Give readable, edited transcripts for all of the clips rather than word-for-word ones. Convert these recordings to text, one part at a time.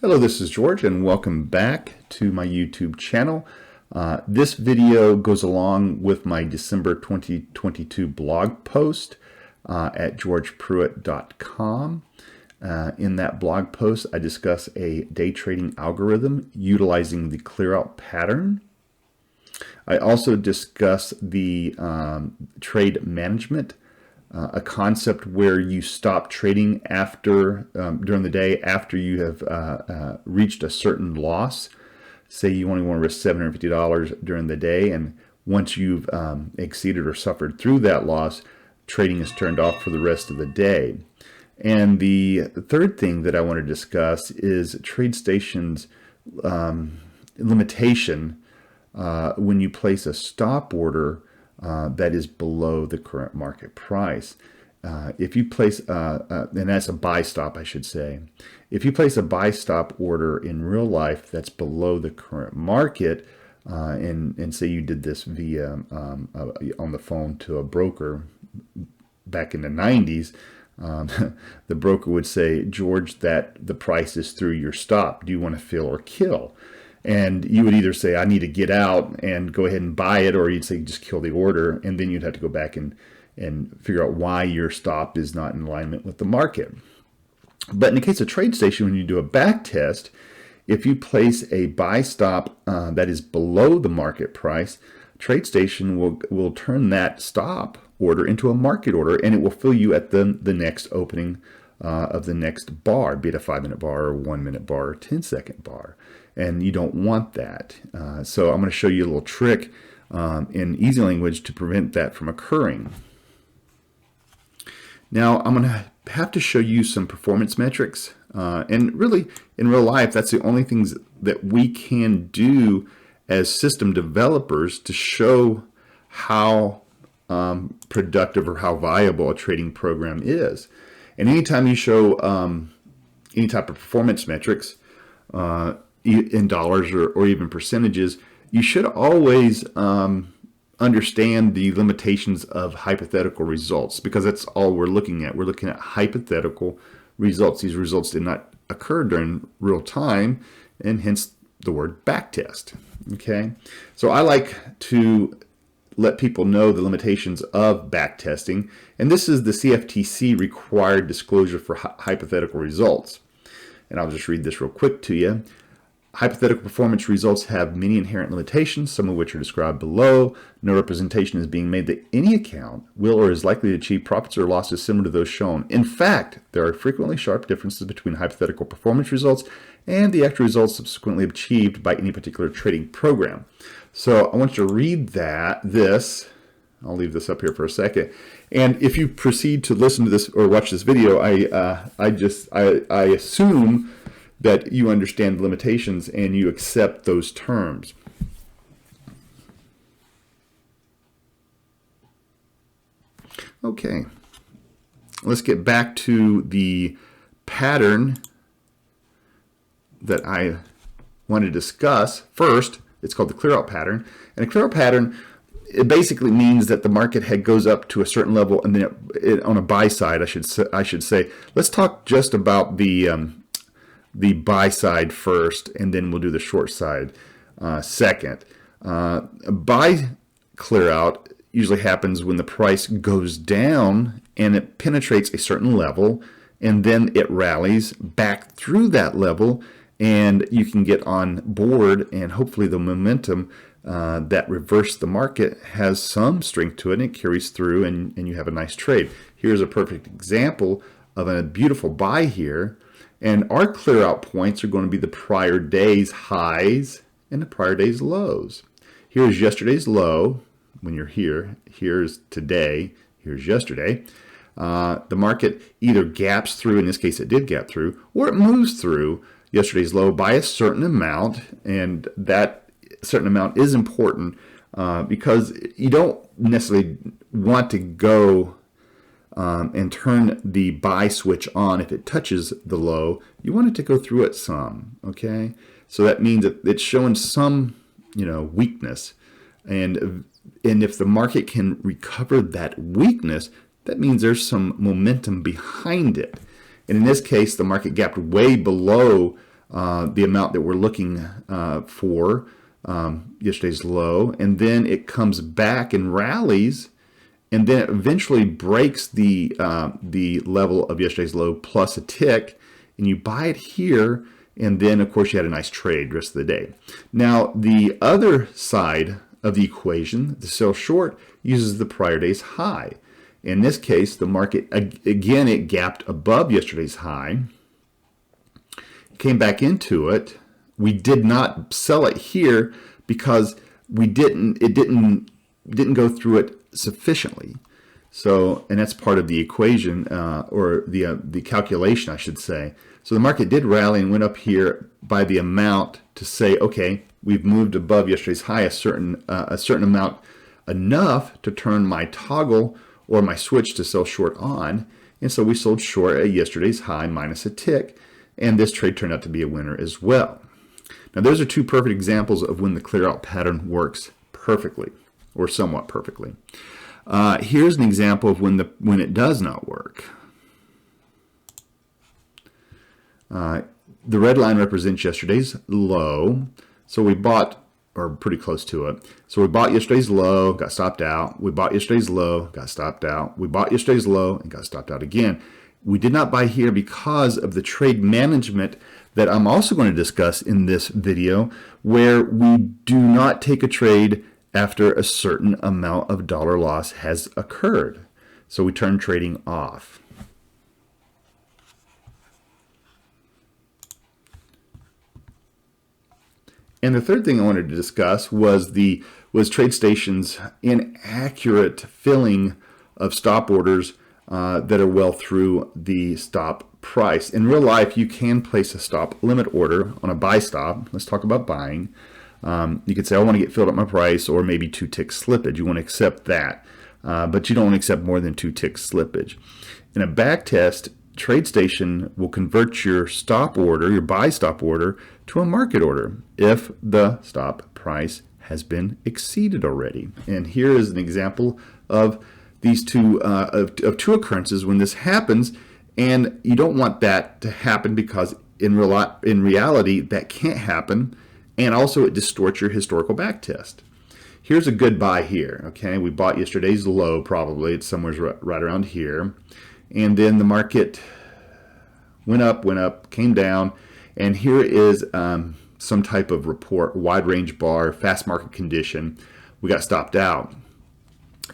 Hello, this is George and welcome back to my YouTube channel. This video goes along with my December 2022 blog post at georgepruitt.com. In that blog post, I discuss a day trading algorithm utilizing the clear-out pattern. I also discuss the trade management, a concept where you stop trading after during the day after you have reached a certain loss. Say you only want to risk $750 during the day, and once you've exceeded or suffered through that loss, trading is turned off for the rest of the day. And the third thing that I want to discuss is TradeStation's limitation when you place a stop order that is below the current market price. If you place, and that's a buy stop, I should say. If you place a buy stop order in real life that's below the current market, and say you did this via on the phone to a broker back in the 90s, the broker would say, George, that the price is through your stop. Do you want to fill or kill? And you would either say, I need to get out and go ahead and buy it, or you'd say, just kill the order. And then you'd have to go back and figure out why your stop is not in alignment with the market. But in the case of TradeStation, when you do a back test, if you place a buy stop that is below the market price, TradeStation will turn that stop order into a market order, and it will fill you at the next opening of the next bar, be it a 5-minute bar or 1-minute bar or 10-second bar. And you don't want that. So I'm going to show you a little trick in EasyLanguage to prevent that from occurring. Now I'm going to have to show you some performance metrics. And really, in real life, that's the only things that we can do as system developers to show how productive or how viable a trading program is. And anytime you show any type of performance metrics, in dollars or even percentages, you should always understand the limitations of hypothetical results, because that's all we're looking at. We're looking at hypothetical results. These results did not occur during real time, and hence the word backtest. Okay, so I like to let people know the limitations of backtesting, and this is the CFTC required disclosure for hypothetical results. And I'll just read this real quick to you. Hypothetical performance results have many inherent limitations, some of which are described below. No representation is being made that any account will or is likely to achieve profits or losses similar to those shown. In fact, there are frequently sharp differences between hypothetical performance results and the actual results subsequently achieved by any particular trading program. So I want you to read this. I'll leave this up here for a second. And if you proceed to listen to this or watch this video, I assume that you understand the limitations and you accept those terms. Okay, let's get back to the pattern that I want to discuss. First, it's called the clear-out pattern. And a clear-out pattern, it basically means that the market head goes up to a certain level, and then on a buy side, I should say. Let's talk just about the buy side first, and then we'll do the short side second. Buy clear out usually happens when the price goes down and it penetrates a certain level, and then it rallies back through that level, and you can get on board, and hopefully the momentum that reversed the market has some strength to it, and it carries through, and you have a nice trade. Here's a perfect example of a beautiful buy here. And our clear out points are going to be the prior day's highs and the prior day's lows. Here's yesterday's low when you're here. Here's today. Here's yesterday. The market either gaps through, in this case it did gap through, or it moves through yesterday's low by a certain amount. And that certain amount is important because you don't necessarily want to go and turn the buy switch on if it touches the low. You want it to go through it some, okay? So that means that it's showing some, weakness, and if the market can recover that weakness, that means there's some momentum behind it. And in this case, the market gapped way below the amount that we're looking for, yesterday's low, and then it comes back and rallies, and then it eventually breaks the level of yesterday's low plus a tick, and you buy it here, and then of course you had a nice trade the rest of the day. Now the other side of the equation, the sell short, uses the prior day's high. In this case, the market, again, it gapped above yesterday's high, came back into it. We did not sell it here because it didn't go through it sufficiently. So, and that's part of the equation, or the calculation, I should say. So the market did rally and went up here by the amount to say, okay, we've moved above yesterday's high a certain amount, enough to turn my toggle or my switch to sell short on. And so we sold short at yesterday's high minus a tick, and this trade turned out to be a winner as well. Now those are two perfect examples of when the clear out pattern works perfectly, or somewhat perfectly. Here's an example of when it does not work. The red line represents yesterday's low, so we bought, or pretty close to it. So we bought yesterday's low, got stopped out. We bought yesterday's low, got stopped out. We bought yesterday's low and got stopped out again. We did not buy here because of the trade management that I'm also going to discuss in this video, where we do not take a trade after a certain amount of dollar loss has occurred. So we turn trading off. And the third thing I wanted to discuss was TradeStation's inaccurate filling of stop orders that are well through the stop price. In real life, you can place a stop limit order on a buy stop. Let's talk about buying. You could say, I want to get filled at my price, or maybe 2 tick slippage. You want to accept that, but you don't want to accept more than 2 tick slippage. In a back test, TradeStation will convert your stop order, your buy stop order, to a market order if the stop price has been exceeded already. And here is an example of these two occurrences when this happens, and you don't want that to happen because in reality that can't happen, and also it distorts your historical back test. Here's a good buy here. Okay, we bought yesterday's low, probably it's somewhere right around here, and then the market went up, came down, and here is some type of report, wide range bar, fast market condition. We got stopped out.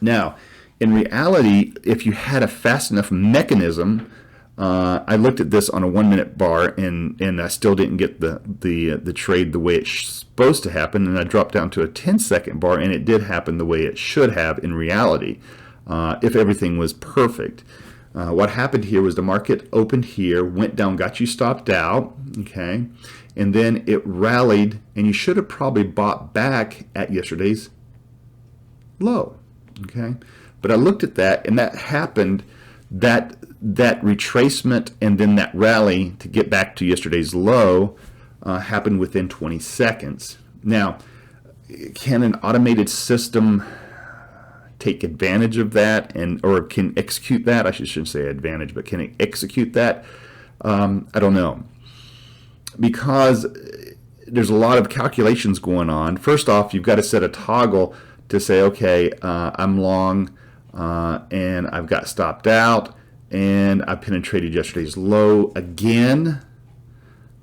Now, in reality, if you had a fast enough mechanism, I looked at this on a 1 minute bar, and I still didn't get the trade the way it's supposed to happen, and I dropped down to a 10-second bar, and it did happen the way it should have in reality, if everything was perfect. What happened here was the market opened here, went down, got you stopped out, okay, and then it rallied, and you should have probably bought back at yesterday's low, okay. But I looked at that, and that happened, that retracement and then that rally to get back to yesterday's low happened within 20 seconds. Now, can an automated system take advantage of that, or can execute that? I shouldn't say advantage, but can it execute that? I don't know, because there's a lot of calculations going on. First off, you've got to set a toggle to say, okay, I'm long, and I've got stopped out, and I penetrated yesterday's low again.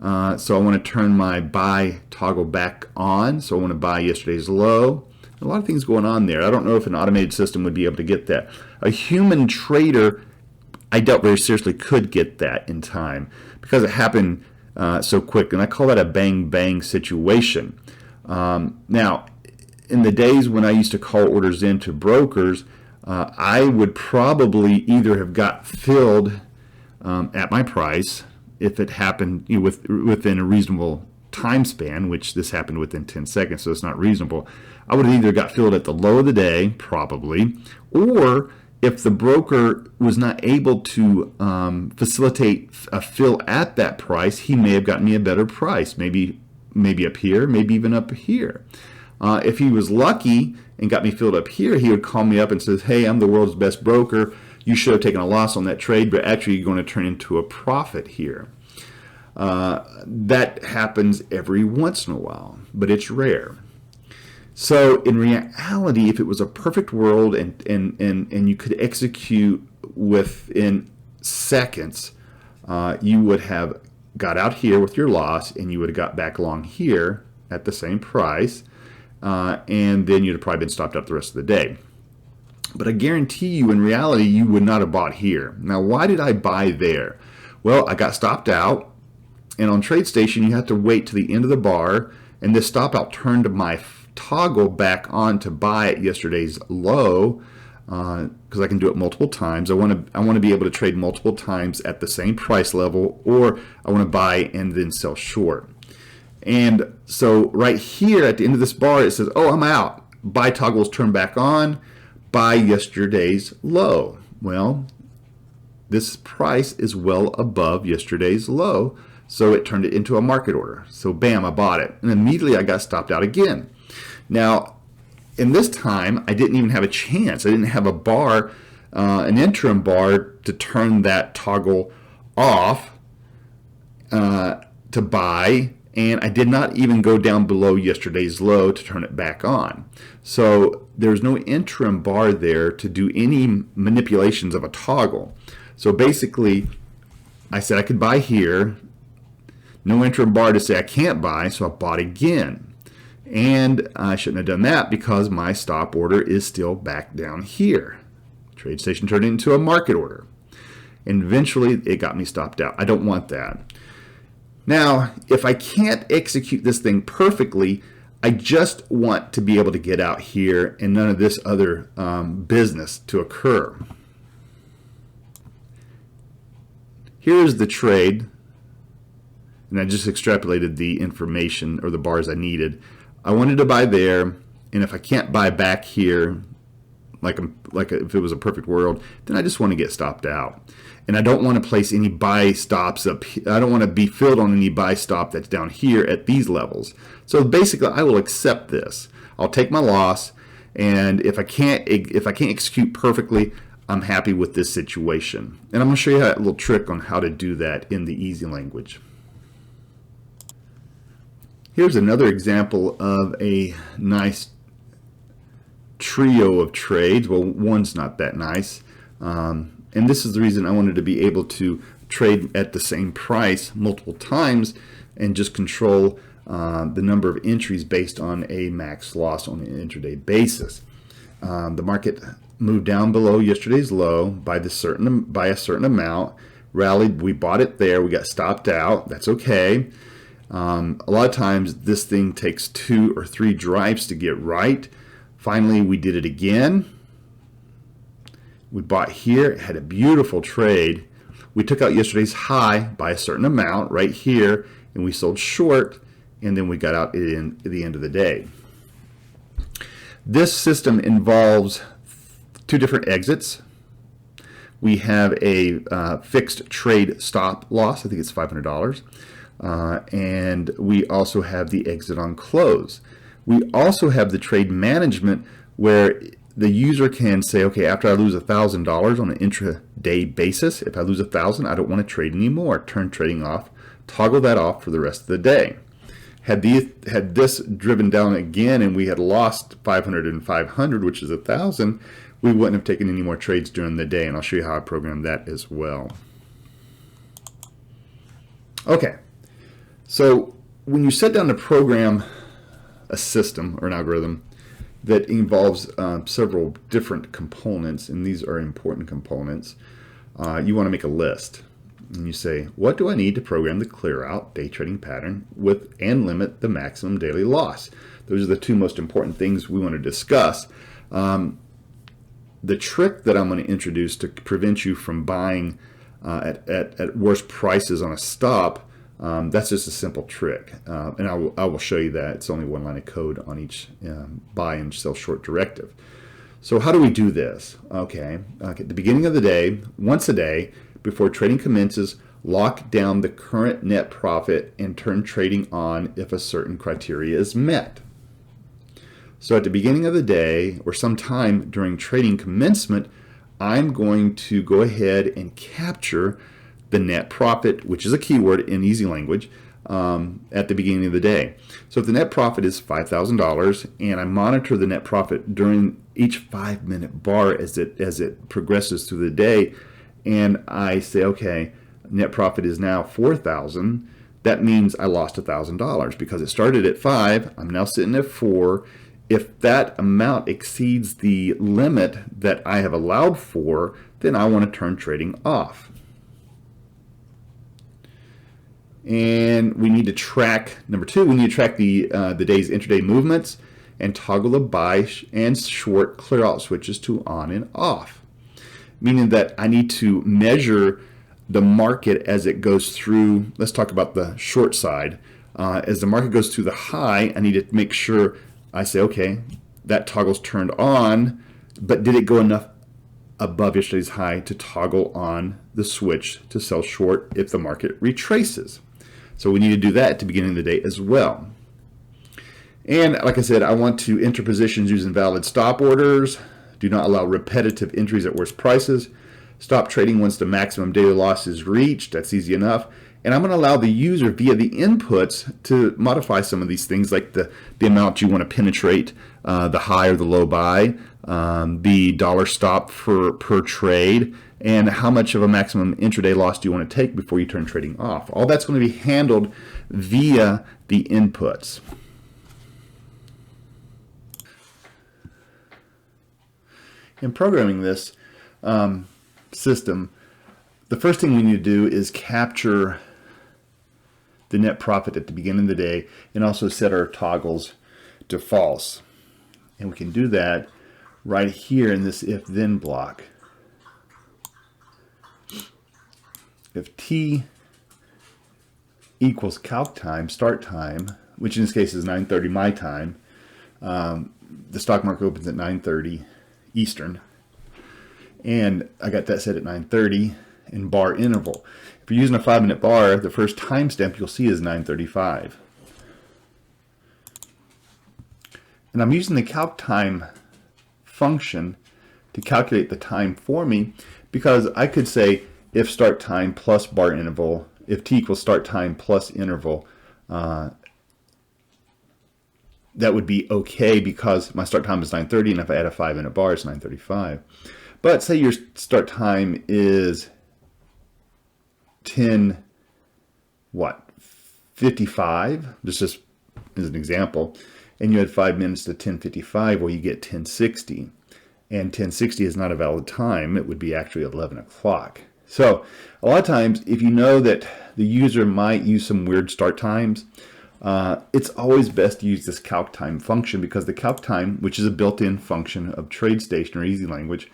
So I want to turn my buy toggle back on. So I want to buy yesterday's low. A lot of things going on there. I don't know if an automated system would be able to get that. A human trader, I doubt very seriously, could get that in time because it happened so quick. And I call that a bang-bang situation. Now, in the days when I used to call orders into brokers, I would probably either have got filled at my price if it happened within a reasonable time span, which this happened within 10 seconds, so it's not reasonable. I would have either got filled at the low of the day, probably, or if the broker was not able to facilitate a fill at that price, he may have gotten me a better price, maybe up here, maybe even up here. If he was lucky and got me filled up here, he would call me up and says, hey, I'm the world's best broker. You should have taken a loss on that trade, but actually you're going to turn into a profit here. That happens every once in a while, but it's rare. So in reality, if it was a perfect world and you could execute within seconds, you would have got out here with your loss and you would have got back along here at the same price, and then you'd have probably been stopped out the rest of the day. But I guarantee you, in reality, you would not have bought here. Now, why did I buy there? Well, I got stopped out, and on TradeStation, you have to wait to the end of the bar, and this stop out turned my toggle back on to buy at yesterday's low, because I can do it multiple times. I want to be able to trade multiple times at the same price level, or I want to buy and then sell short. And so right here at the end of this bar, it says, oh, I'm out. Buy toggles turn back on. Buy yesterday's low. Well, this price is well above yesterday's low, so it turned it into a market order. So bam, I bought it, and immediately I got stopped out again. Now, in this time, I didn't even have a chance. I didn't have a bar, an interim bar to turn that toggle off to buy, and I did not even go down below yesterday's low to turn it back on. So there's no interim bar there to do any manipulations of a toggle. So basically, I said I could buy here, no interim bar to say I can't buy, so I bought again. And I shouldn't have done that because my stop order is still back down here. TradeStation turned it into a market order. And eventually it got me stopped out. I don't want that. Now, if I can't execute this thing perfectly, I just want to be able to get out here and none of this other business to occur. Here's the trade, and I just extrapolated the information or the bars I needed. I wanted to buy there, and if I can't buy back here, like if it was a perfect world, then I just want to get stopped out. And I don't want to place any buy stops up. I don't want to be filled on any buy stop that's down here at these levels. So basically, I will accept this. I'll take my loss, and if I can't execute perfectly, I'm happy with this situation. And I'm going to show you a little trick on how to do that in the EasyLanguage. Here's another example of a nice trio of trades. Well, one's not that nice. And this is the reason I wanted to be able to trade at the same price multiple times and just control the number of entries based on a max loss on an intraday basis. The market moved down below yesterday's low by a certain amount, rallied, we bought it there, we got stopped out, that's okay. A lot of times this thing takes 2 or 3 drives to get right. Finally, we did it again. We bought here, had a beautiful trade. We took out yesterday's high by a certain amount right here, and we sold short, and then we got out at the end of the day. This system involves 2 different exits. We have a fixed trade stop loss, I think it's $500, and we also have the exit on close. We also have the trade management where the user can say, okay, after I lose $1,000 on an intraday basis, if I lose 1,000, I don't want to trade anymore. Turn trading off, toggle that off for the rest of the day. Had this driven down again and we had lost 500 and 500, which is 1,000, we wouldn't have taken any more trades during the day, and I'll show you how I program that as well. Okay, so when you set down to program a system or an algorithm that involves several different components, and these are important components, you want to make a list. And you say, what do I need to program the clear out day trading pattern with and limit the maximum daily loss? Those are the 2 most important things we want to discuss. The trick that I'm going to introduce to prevent you from buying at worse prices on a stop, that's just a simple trick, and I will show you that. It's only 1 line of code on each buy and sell short directive. So how do we do this? Okay, at the beginning of the day, once a day, before trading commences, lock down the current net profit and turn trading on if a certain criteria is met. So at the beginning of the day or sometime during trading commencement, I'm going to go ahead and capture the net profit, which is a keyword in EasyLanguage, at the beginning of the day. So if the net profit is $5,000 and I monitor the net profit during each 5-minute bar as it progresses through the day, and I say, okay, net profit is now 4,000, that means I lost $1,000 because it started at 5, I'm now sitting at 4. If that amount exceeds the limit that I have allowed for, then I want to turn trading off. And we need to track, number 2, we need to track the day's intraday movements and toggle the buy and short clear out switches to on and off. Meaning that I need to measure the market as it goes through. Let's talk about the short side. As the market goes through the high, I need to make sure I say, okay, that toggle's turned on, but did it go enough above yesterday's high to toggle on the switch to sell short if the market retraces? So we need to do that at the beginning of the day as well. And like I said, I want to enter positions using valid stop orders. Do not allow repetitive entries at worst prices. Stop trading once the maximum daily loss is reached. That's easy enough. And I'm going to allow the user via the inputs to modify some of these things, like the amount you want to penetrate, the high or the low buy, the dollar stop per trade, and how much of a maximum intraday loss do you want to take before you turn trading off. All that's going to be handled via the inputs. In programming this system, the first thing we need to do is capture the net profit at the beginning of the day and also set our toggles to false. And we can do that right here in this if-then block. If T equals calc time, start time, which in this case is 9:30 my time, the stock market opens at 9:30 Eastern, and I got that set at 9:30 in bar interval. If you're using a 5-minute bar, the first timestamp you'll see is 9:35. And I'm using the calc time function to calculate the time for me, because I could say if start time plus bar interval, if T equals start time plus interval, that would be okay because my start time is 9:30, and if I add a 5-minute bar, it's 9:35. But say your start time is 10:55, just as an example, and you had 5 minutes to 10:55, well, you get 10:60, and 10:60 is not a valid time. It would be actually 11 o'clock. So a lot of times, if you know that the user might use some weird start times, it's always best to use this calc time function, because the calc time, which is a built-in function of TradeStation or EasyLanguage,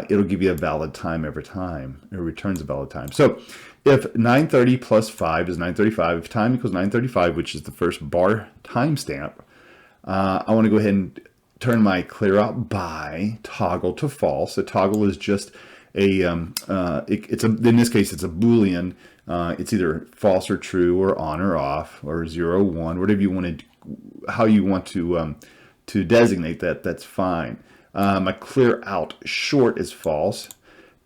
it'll give you a valid time every time. It returns a valid time. So if 9:30 plus 5 is 9:35, if time equals 9:35, which is the first bar timestamp, I want to go ahead and turn my clear out by toggle to false. A toggle is just in this case, it's a Boolean. It's either false or true, or on or off, or 0, 1, whatever you want to, how you want to designate that. That's fine. My clear out short is false.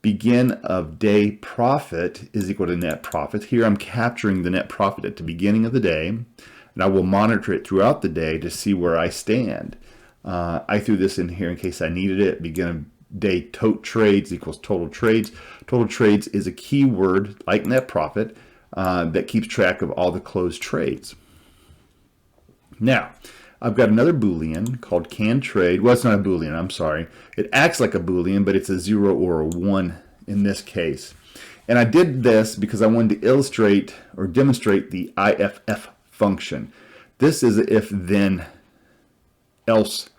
Begin of day profit is equal to net profit. Here I'm capturing the net profit at the beginning of the day, and I will monitor it throughout the day to see where I stand. I threw this in here in case I needed it. Begin of day tote trades equals total trades. Total trades is a keyword like net profit that keeps track of all the closed trades. Now, I've got another Boolean called can trade. Well, it's not a Boolean, I'm sorry. It acts like a Boolean, but it's a 0 or a 1 in this case. And I did this because I wanted to illustrate or demonstrate the IFF function. This is an if then else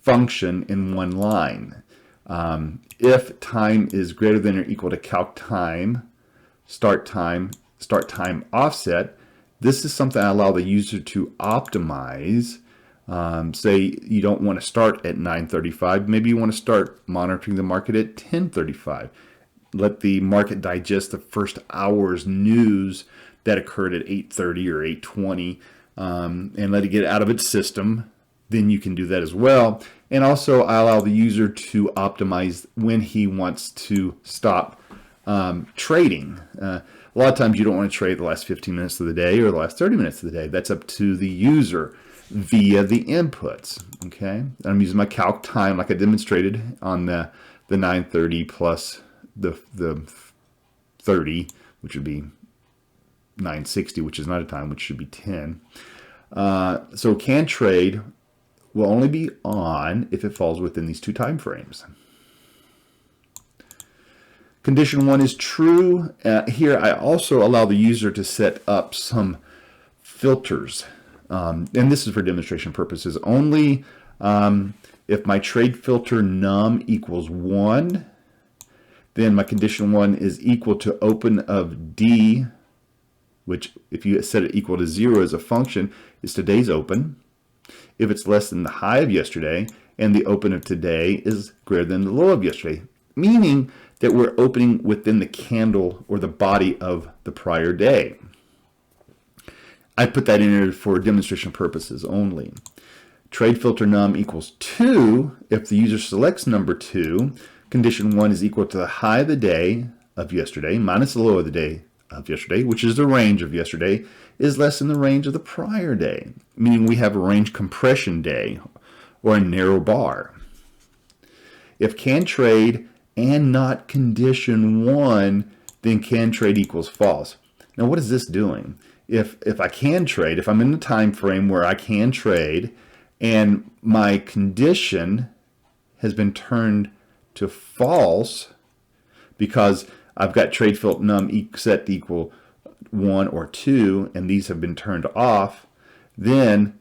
function in one line. If time is greater than or equal to calc time, start time offset, this is something I allow the user to optimize. Say you don't want to start at 9:35, maybe you want to start monitoring the market at 10:35. Let the market digest the first hour's news that occurred at 8:30 or 8:20, and let it get out of its system. Then you can do that as well. And also I allow the user to optimize when he wants to stop trading. A lot of times you don't want to trade the last 15 minutes of the day or the last 30 minutes of the day. That's up to the user via the inputs. Okay, I'm using my calc time like I demonstrated on the 9:30 plus the 30, which would be 9:60, which is not a time, which should be 10. So can trade will only be on if it falls within these two time frames. Condition 1 is true. Here I also allow the user to set up some filters. And this is for demonstration purposes only. If my trade filter num equals 1, then my condition 1 is equal to open of D, which if you set it equal to 0 as a function, is today's open. If it's less than the high of yesterday, and the open of today is greater than the low of yesterday, meaning that we're opening within the candle or the body of the prior day. I put that in there for demonstration purposes only. Trade filter num equals 2. If the user selects number 2, condition 1 is equal to the high of the day of yesterday minus the low of the day of yesterday, which is the range of yesterday, is less than the range of the prior day, meaning we have a range compression day or a narrow bar. If can trade and not condition 1, then can trade equals false. Now what is this doing? If I can trade, if I'm in the time frame where I can trade and my condition has been turned to false because I've got trade filter num set to equal 1 or 2 and these have been turned off, then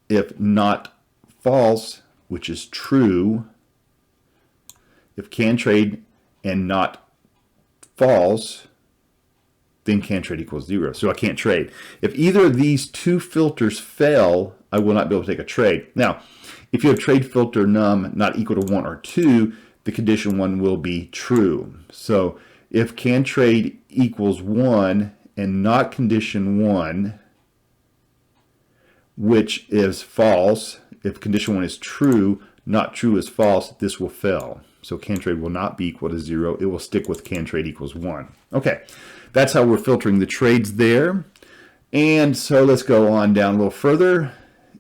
if not false, which is true, if can trade and not false, then can trade equals 0. So I can't trade. If either of these two filters fail, I will not be able to take a trade. Now, if you have trade filter num not equal to 1 or 2, the condition 1 will be true. So if can trade equals 1 and not condition 1, which is false, if condition 1 is true, not true is false, this will fail. So can trade will not be equal to 0. It will stick with can trade equals 1. Okay, that's how we're filtering the trades there. And so let's go on down a little further.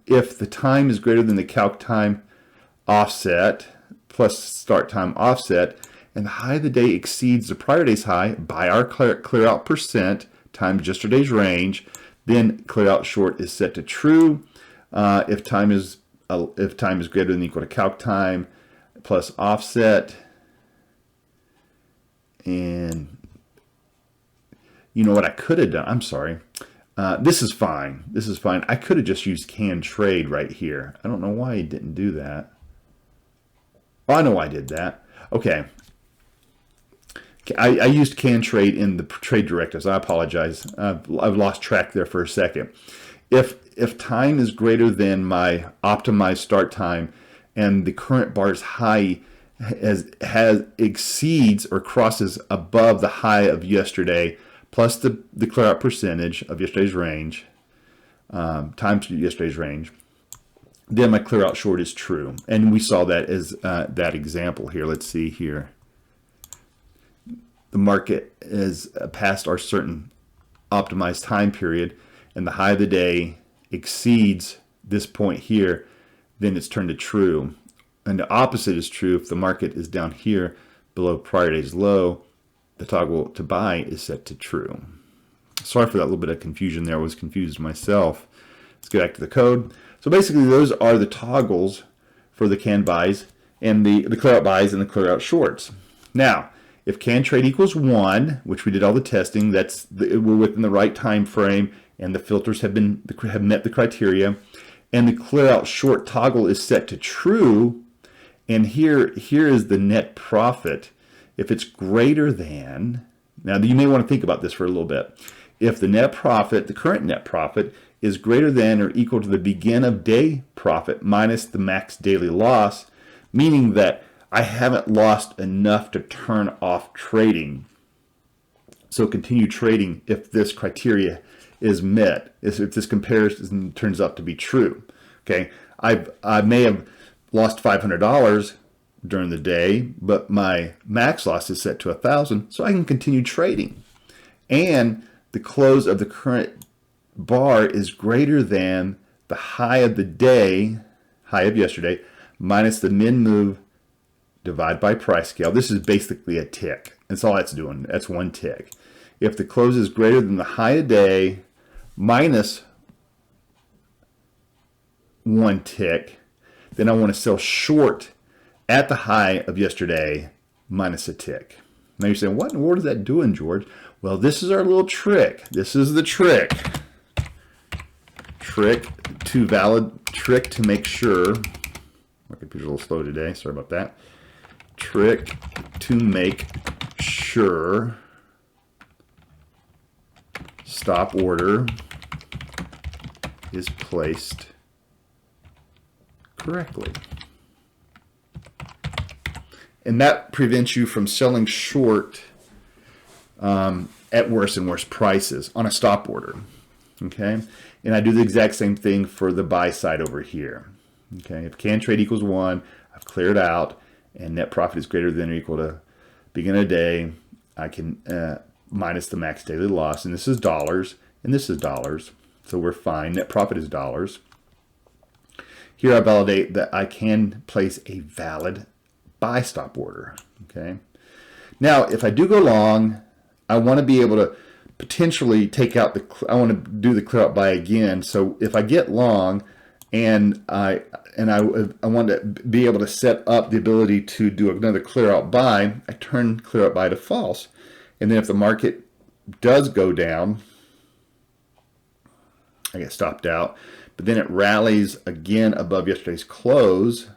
If the time is greater than the calc time offset plus start time offset, and the high of the day exceeds the prior day's high by our clear out percent times yesterday's range, then clear out short is set to true. If time is greater than or equal to calc time plus offset, and you know what I could have done? I'm sorry. This is fine. This is fine. I could have just used can trade right here. I don't know why I didn't do that. Oh, I know why I did that. Okay. I used can trade in the trade directives. I apologize. I've lost track there for a second. If time is greater than my optimized start time and the current bar's high exceeds or crosses above the high of yesterday plus the clear out percentage of yesterday's range times yesterday's range, then my clear out short is true. And we saw that as that example here. Let's see here. The market is past our certain optimized time period and the high of the day exceeds this point here, then it's turned to true. And the opposite is true. If the market is down here below prior day's low, the toggle to buy is set to true. Sorry for that little bit of confusion there. I was confused myself. Let's get back to the code. So basically those are the toggles for the can buys and the clear out buys and the clear out shorts. Now, if can trade equals 1, which we did all the testing, we're within the right time frame and the filters have met the criteria, and the clear out short toggle is set to true, and here is the net profit. If it's greater than, now you may want to think about this for a little bit. If the net profit, the current net profit, is greater than or equal to the begin of day profit minus the max daily loss, meaning that I haven't lost enough to turn off trading. So continue trading if this criteria is met, if this comparison turns out to be true. Okay, I may have lost $500 during the day, but my max loss is set to 1,000, so I can continue trading. And the close of the current bar is greater than the high of the day, high of yesterday, minus the min move divided by price scale. This is basically a tick. That's all that's doing. That's one tick. If the close is greater than the high of day minus one tick, then I want to sell short at the high of yesterday minus a tick. Now you're saying, what in the world is that doing, George? Well, this is our little trick. This is the trick. Trick to make sure. My computer's a little slow today. Sorry about that. Trick to make sure stop order is placed correctly. And that prevents you from selling short at worse and worse prices on a stop order. Okay, and I do the exact same thing for the buy side over here. Okay, if can trade equals 1, I've cleared out, and net profit is greater than or equal to beginning of day, I can minus the max daily loss, and this is dollars, and this is dollars, so we're fine. Net profit is dollars. Here I validate that I can place a valid buy stop order. Okay. Now, if I do go long, I want to be able to potentially take out I want to do the clear out buy again. So if I get long and I want to be able to set up the ability to do another clear out buy, I turn clear out buy to false. And then if the market does go down, I get stopped out, but then it rallies again above yesterday's close.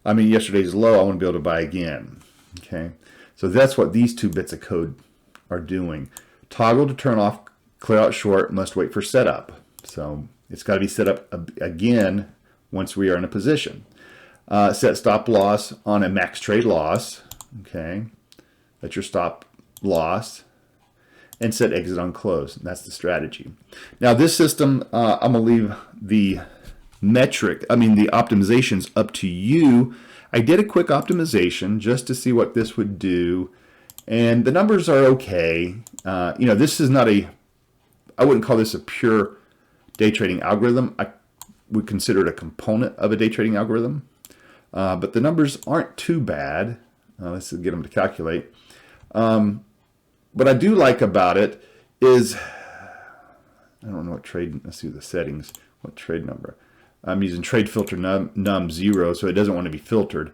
Yesterday's low, I want to be able to buy again. Okay, so that's what these two bits of code are doing. Toggle to turn off clear out short must wait for setup. So it's got to be set up again once we are in a position. Set stop loss on a max trade loss. Okay, that's your stop loss. And set exit on close. That's the strategy. Now this system, I'm gonna leave the the optimizations up to you. I did a quick optimization just to see what this would do, and the numbers are okay. This is not I wouldn't call this a pure day trading algorithm. I would consider it a component of a day trading algorithm, but the numbers aren't too bad. Let's get them to calculate. What I do like about it is, I don't know what trade, let's see the settings, what trade number. I'm using trade filter num 0, so it doesn't want to be filtered.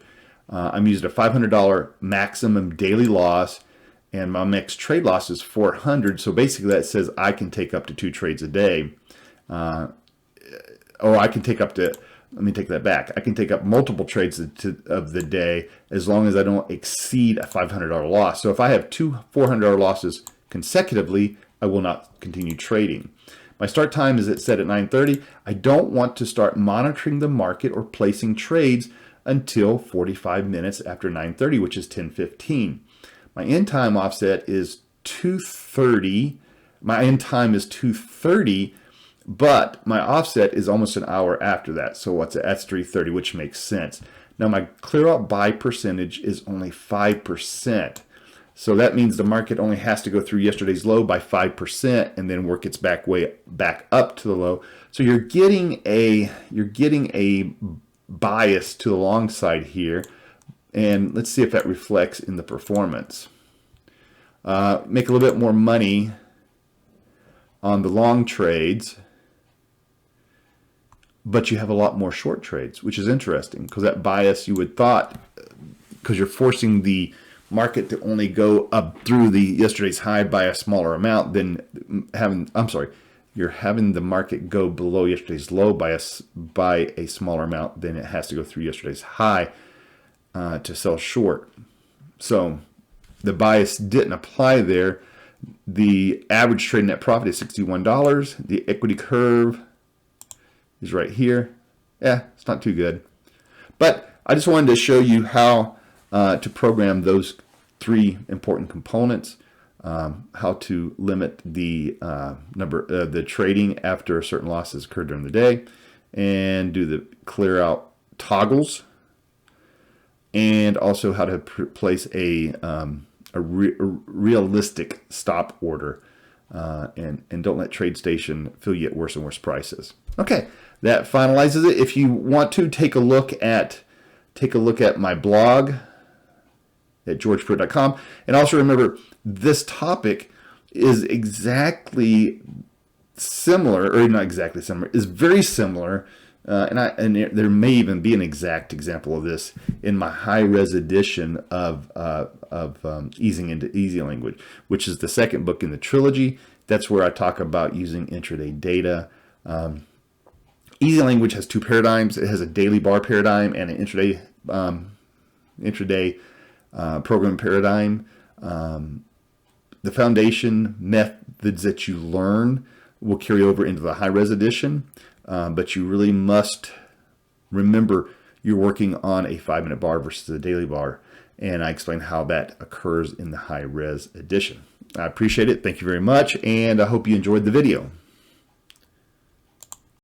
I'm using a $500 maximum daily loss, and my max trade loss is 400. So basically that says I can take up to 2 trades a day. Or I can take up to, let me take that back. I can take up multiple trades of the day as long as I don't exceed a $500 loss. So if I have 2 $400 losses consecutively, I will not continue trading. My start time is set at 9:30. I don't want to start monitoring the market or placing trades until 45 minutes after 9:30, which is 10:15. My end time offset is 2:30. My end time is 2:30, but my offset is almost an hour after that. So that's 3:30, which makes sense. Now my clear out buy percentage is only 5%. So that means the market only has to go through yesterday's low by 5% and then work its way back up to the low. So you're getting a bias to the long side here, and let's see if that reflects in the performance. Make a little bit more money on the long trades, but you have a lot more short trades, which is interesting because that bias, you would thought, because you're forcing the market to only go up through the yesterday's high by a smaller amount than you're having the market go below yesterday's low by a smaller amount than it has to go through yesterday's high to sell short. So the bias didn't apply there. The average trade net profit is $61. The equity curve is right here. Yeah, it's not too good. But I just wanted to show you how to program those 3 important components, how to limit the the trading after certain losses occurred during the day, and do the clear out toggles and also how to place a realistic stop order. And don't let TradeStation fill you at worse and worse prices. Okay, that finalizes it. If you want to take a look at my blog at georgepruitt.com, and also remember this topic is exactly similar, or not exactly similar, is very similar. And there may even be an exact example of this in my high-res edition of Easing into EasyLanguage, which is the second book in the trilogy. That's where I talk about using intraday data. EasyLanguage has two paradigms. It has a daily bar paradigm and an intraday program paradigm. The foundation methods that you learn will carry over into the high-res edition. But you really must remember you're working on a 5-minute bar versus a daily bar. And I explain how that occurs in the high-res edition. I appreciate it. Thank you very much. And I hope you enjoyed the video.